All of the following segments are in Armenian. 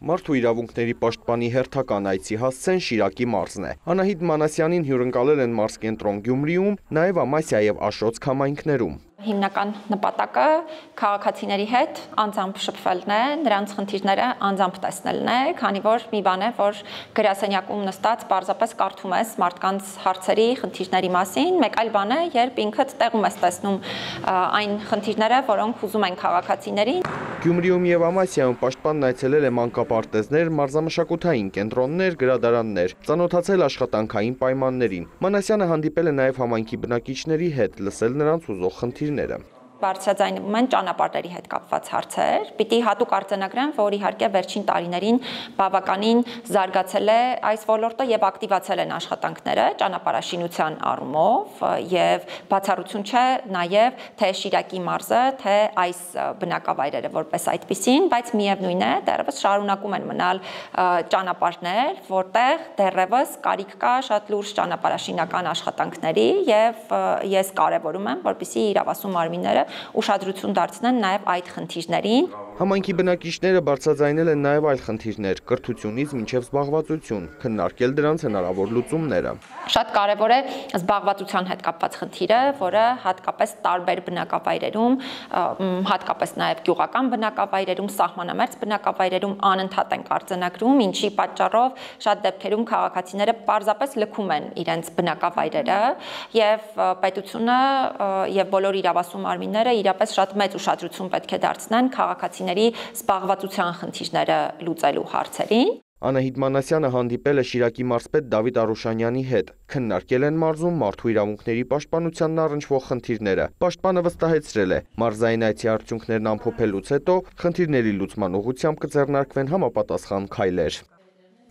Մարդու իրավունքների պաշտպանի հերթական այցի հասցեն Շիրակի մարզն է։ Անահիտ Մանասյանին հյուրընկալել են մարզկենտրոն Գյումրիում, նաև Ամասիա եւ Աշոց քամայնքներում։ Հիմնական նպատակը քաղաքացիների հետ անձամբ շփվելն է, նրանց խնդիրները անձամբ տեսնելն է, քանի որ մի բան է, որ գրասենյակում նստած պարզապես կարդում ես մարդկանց հարցերի, խնդիրների մասին, մեկ այլ բան է, երբ ինքդ տեղում ես տեսնում այն խնդիրները, որոնք ուզում են քաղաքացիներին։ Գյումրիում եւ Ամասիայում պաշտպանն այցելել է մանկապարտեզներ, մարզամշակութային կենտրոններ, գրադարաններ, ծանոթացել աշխատանքային պայմաններին։ Մանասյանը հանդիպել է նաև համայնքի բնակիչների հետ, լսել նրանց ուզող խնդիրները։ Բարձրաձայնվում են ճանապարհների հետ կապված հարցեր։ Պիտի հատուկ արձանագրեմ, որ իհարկե վերջին տարիներին բավականին զարգացել է այս ոլորտը եւ ակտիվացել են աշխատանքները ճանապարհաշինության առումով եւ բացառություն չէ նաեւ թե Շիրակի մարզը, թե այս բնակավայրերը որպես այդպիսին, բայց միևնույն է, դեռևս շարունակում են մնալ ճանապարհներ, որտեղ դեռևս կարիք կա շատ լուրջ ճանապարհաշինական աշխատանքների եւ ես կարեւորում եմ, որպեսզի իրավասու մարմինները ուշադրություն դարձնեն նաև այդ խնդիրներին։ Համայնքի բնակիչները բարձրաձայնել են նաև այլ խնդիրներ՝ կրթությունից մինչև զբաղվածություն, քննարկել դրանց հնարավոր լուծումները։ Շատ կարևոր է զբաղվածության հետ կապված խնդիրը, որը հատկապես տարբեր բնակավայրերում, հատկապես նաև գյուղական բնակավայրերում, սահմանամերձ բնակավայրերում անընդհատ են արձանագրում, ինչի պատճառով շատ դեպքերում քաղաքացիները պարզապես լքում են իրենց բնակավայրերը եւ պետությունը եւ բոլոր իրավասու մարմինները իրապես շատ մեծ ուշադրություն պետք է դարձնեն քաղաքացիների զբաղվածության խնդիրները լուծելու հարցերին։ Անահիտ Մանասյանը հանդիպել է Շիրակի մարզպետ Դավիթ Արուշանյանի հետ, քննարկել են մարզում մարդու իրավունքների պաշտպանությանն առնչվող խնդիրները։ Պաշտպանը վստահեցրել է, մարզային այցի արդյունքներն ամփոփելուց հետո խնդիրների լուծման ուղղությամբ կձեռնարկվեն համապատասխան քայլեր։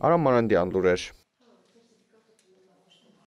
Արամ Մանանդյան, լուրեր։